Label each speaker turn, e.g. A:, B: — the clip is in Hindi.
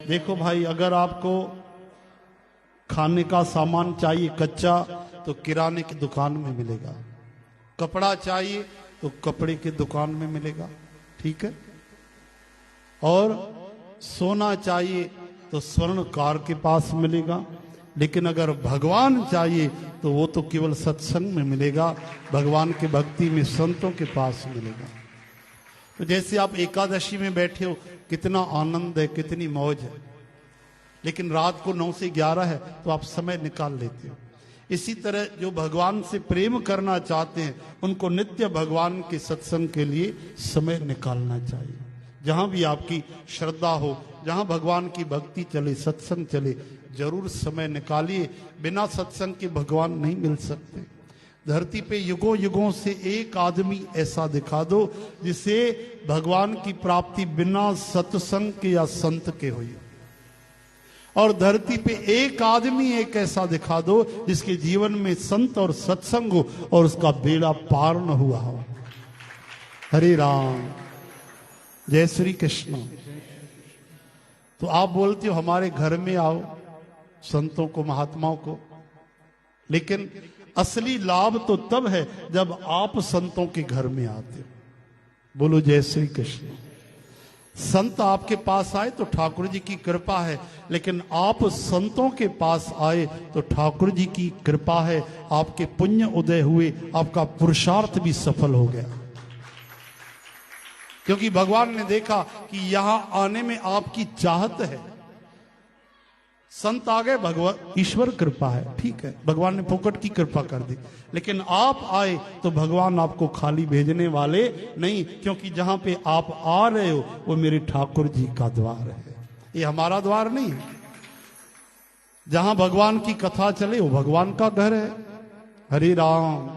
A: देखो भाई, अगर आपको खाने का सामान चाहिए कच्चा तो किराने की दुकान में मिलेगा, कपड़ा चाहिए तो कपड़े की दुकान में मिलेगा, ठीक है। और सोना चाहिए तो स्वर्णकार के पास मिलेगा, लेकिन अगर भगवान चाहिए तो वो तो केवल सत्संग में मिलेगा, भगवान के भक्ति में संतों के पास मिलेगा। तो जैसे आप एकादशी में बैठे हो, कितना आनंद है, कितनी मौज है, लेकिन रात को 9 से 11 है तो आप समय निकाल लेते हो। इसी तरह जो भगवान से प्रेम करना चाहते हैं उनको नित्य भगवान के सत्संग के लिए समय निकालना चाहिए। जहां भी आपकी श्रद्धा हो, जहां भगवान की भक्ति चले, सत्संग चले, जरूर समय निकालिए। बिना सत्संग के भगवान नहीं मिल सकते। धरती पे युगों युगों से एक आदमी ऐसा दिखा दो जिसे भगवान की प्राप्ति बिना सत्संग के या संत के हुई, और धरती पे एक आदमी एक ऐसा दिखा दो जिसके जीवन में संत और सत्संग हो और उसका बेड़ा पार न हुआ हो। हरे राम, जय श्री कृष्ण। तो आप बोलते हो हमारे घर में आओ, संतों को, महात्माओं को, लेकिन असली लाभ तो तब है जब आप संतों के घर में आते हो। बोलो जय श्री कृष्ण। संत आपके पास आए तो ठाकुर जी की कृपा है, लेकिन आप संतों के पास आए तो ठाकुर जी की कृपा है, आपके पुण्य उदय हुए, आपका पुरुषार्थ भी सफल हो गया। क्योंकि भगवान ने देखा कि यहां आने में आपकी चाहत है। संत आ गए, भगवान ईश्वर कृपा है, ठीक है, भगवान ने फोकट की कृपा कर दी, लेकिन आप आए तो भगवान आपको खाली भेजने वाले नहीं, क्योंकि जहां पे आप आ रहे हो वो मेरे ठाकुर जी का द्वार है, ये हमारा द्वार नहीं है। जहां भगवान की कथा चले वो भगवान का घर है। हरे राम।